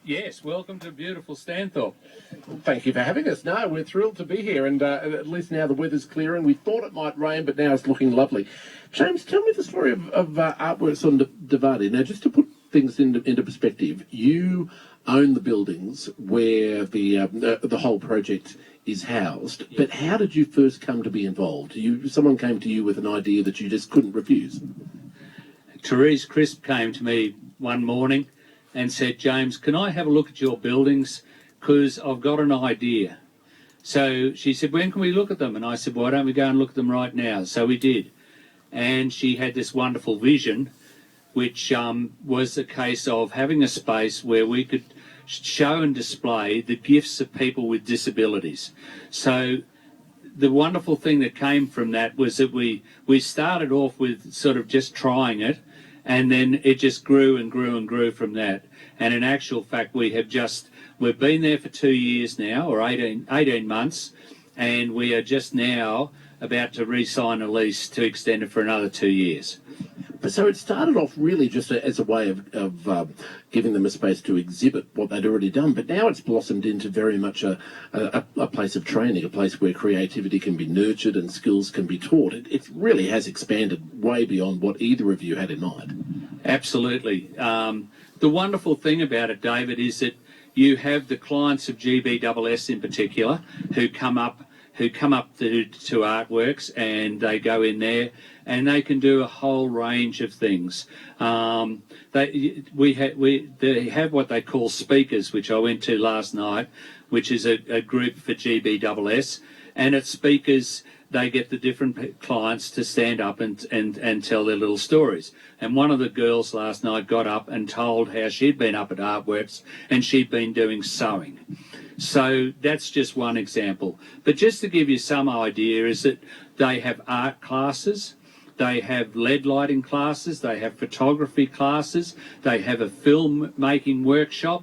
Yes, welcome to beautiful Stanthorpe. Thank you for having us. No, we're thrilled to be here, and at least now the weather's clearing. We thought it might rain, but now it's looking lovely. James, tell me the story of Artworks on Davide. Now, just to put things into perspective, you own the buildings where the whole project is housed, but how did you first come to be involved? Someone came to you with an idea that you just couldn't refuse. Therese Crisp came to me one morning and said, James, can I have a look at your buildings? Because I've got an idea. So she said, when can we look at them? And I said, why don't we go and look at them right now? So we did. And she had this wonderful vision, which was a case of having a space where we could show and display the gifts of people with disabilities. So the wonderful thing that came from that was that we started off with sort of just trying it, and then it just grew and grew and grew from that. And in actual fact, we've been there for 2 years now, or 18 months, and we are just now about to re-sign a lease to extend it for another 2 years. So it started off really just as a way of giving them a space to exhibit what they'd already done, but now it's blossomed into very much a place of training, a place where creativity can be nurtured and skills can be taught. It really has expanded way beyond what either of you had in mind. Absolutely. The wonderful thing about it, David, is that you have the clients of GBSS in particular who come up to Artworks, and they go in there and they can do a whole range of things. They have what they call speakers, which I went to last night, which is a group for GBSS, and at speakers they get the different clients to stand up and tell their little stories. And one of the girls last night got up and told how she'd been up at Artworks and she'd been doing sewing. So that's just one example. But just to give you some idea is that they have art classes, they have LED lighting classes, they have photography classes, they have a film making workshop,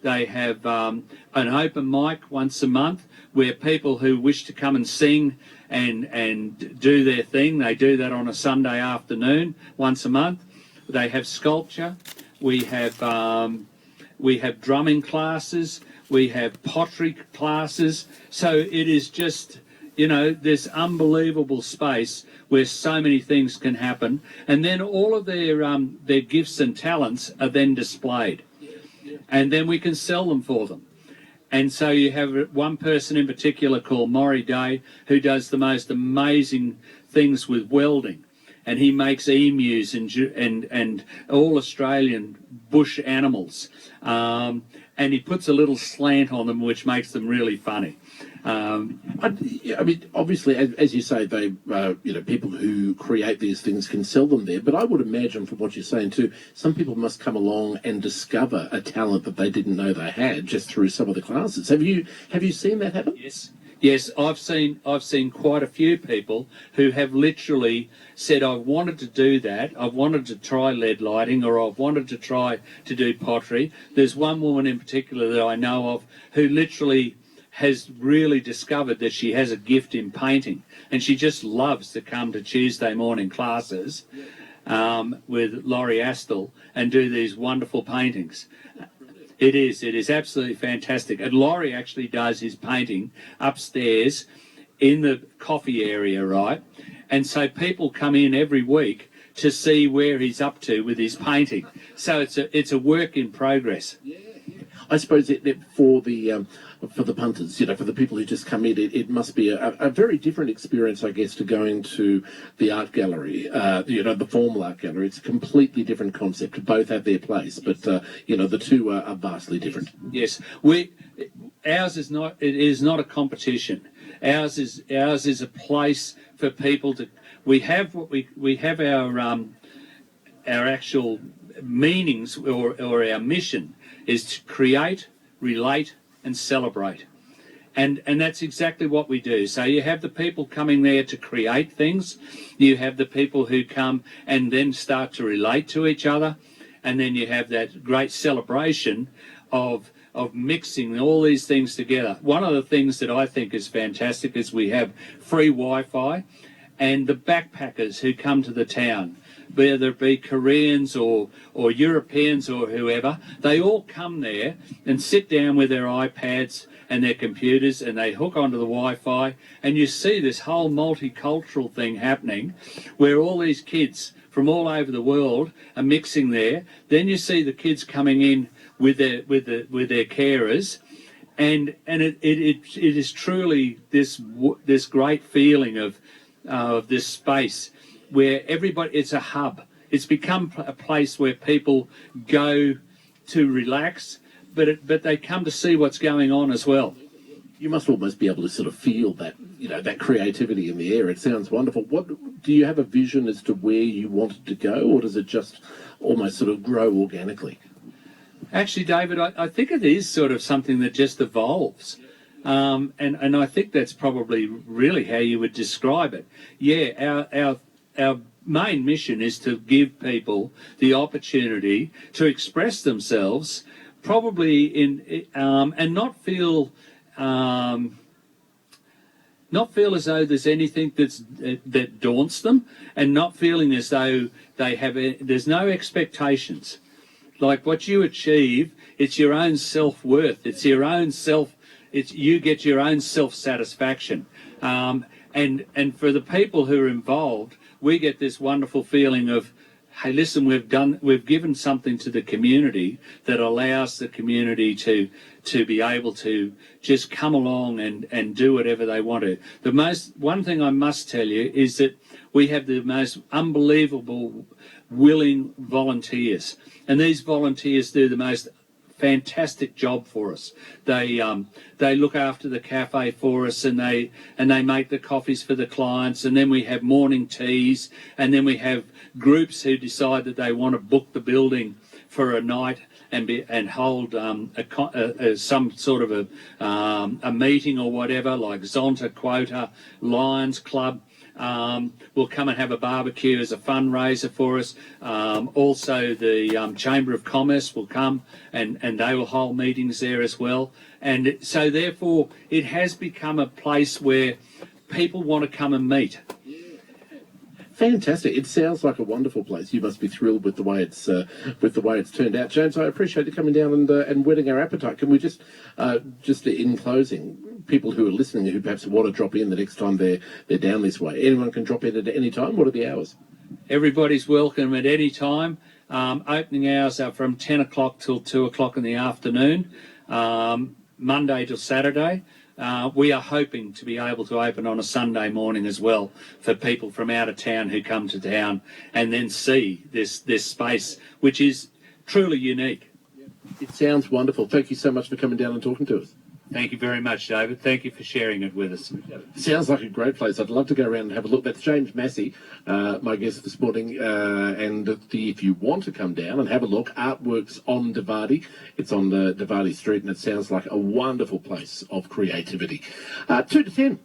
they have an open mic once a month where people who wish to come and sing and do their thing, they do that on a Sunday afternoon once a month. They have sculpture, we have drumming classes, we have pottery classes. So it is just, this unbelievable space where so many things can happen. And then all of their gifts and talents are then displayed. And then we can sell them for them. And so you have one person in particular called Maury Day who does the most amazing things with welding. And he makes emus and all Australian bush animals. And he puts a little slant on them, which makes them really funny. I mean, obviously, as you say, they, people who create these things can sell them there. But I would imagine, from what you're saying too, some people must come along and discover a talent that they didn't know they had just through some of the classes. Have you seen that happen? Yes, I've seen quite a few people who have literally said, I've wanted to do that, I've wanted to try LED lighting, or I've wanted to try to do pottery. There's one woman in particular that I know of who literally has really discovered that she has a gift in painting, and she just loves to come to Tuesday morning classes with Laurie Astle and do these wonderful paintings. It is absolutely fantastic. And Laurie actually does his painting upstairs in the coffee area, right? And so people come in every week to see where he's up to with his painting. So it's a work in progress. I suppose for the punters, for the people who just come in, it must be a very different experience, I guess, to going to the art gallery, the formal art gallery. It's a completely different concept. Both have their place, but the two are vastly different. Yes, ours is not. It is not a competition. Ours is a place for people to. We have our actual meanings or our mission is to create, relate, and celebrate. And that's exactly what we do. So you have the people coming there to create things, you have the people who come and then start to relate to each other, and then you have that great celebration of mixing all these things together. One of the things that I think is fantastic is we have free Wi-Fi, and the backpackers who come to the town whether it be Koreans or Europeans or whoever, they all come there and sit down with their iPads and their computers, and they hook onto the Wi-Fi, and you see this whole multicultural thing happening where all these kids from all over the world are mixing there. Then you see the kids coming in with their carers, and it is truly this great feeling of this space where everybody, it's a hub. It's become a place where people go to relax, but they come to see what's going on as well. You must almost be able to sort of feel that, that creativity in the air. It sounds wonderful. What do you have a vision as to where you want it to go, or does it just almost sort of grow organically? Actually, David, I think it is sort of something that just evolves. And I think that's probably really how you would describe it. Yeah, our main mission is to give people the opportunity to express themselves, probably and not feel as though there's anything that daunts them, and not feeling as though there's no expectations. Like what you achieve, it's your own self-worth. It's your own you get your own self-satisfaction. And for the people who are involved, we get this wonderful feeling of, hey, listen, we've given something to the community that allows the community to be able to just come along and do whatever they want to. One thing I must tell you is that we have the most unbelievable willing volunteers, and these volunteers do the most fantastic job for us. They look after the cafe for us, and they make the coffees for the clients, and then we have morning teas, and then we have groups who decide that they want to book the building for a night and hold some sort of a meeting or whatever, like Zonta, Quota, Lions Club. Will come and have a barbecue as a fundraiser for us. Also, the Chamber of Commerce will come and they will hold meetings there as well. And so, therefore, it has become a place where people want to come and meet. Fantastic! It sounds like a wonderful place. You must be thrilled with the way it's turned out, James. I appreciate you coming down and whetting our appetite. Can we just in closing, people who are listening who perhaps want to drop in the next time they're down this way, anyone can drop in at any time. What are the hours? Everybody's welcome at any time. Opening hours are from 10 o'clock till 2 o'clock in the afternoon, Monday till Saturday. We are hoping to be able to open on a Sunday morning as well for people from out of town who come to town and then see this space, which is truly unique. It sounds wonderful. Thank you so much for coming down and talking to us. Thank you very much, David. Thank you for sharing it with us. Sounds like a great place. I'd love to go around and have a look. That's James Massey, my guest this morning. And if you want to come down and have a look, Artworks on Davadi. It's on the Davadi Street, and it sounds like a wonderful place of creativity. 2 to 10.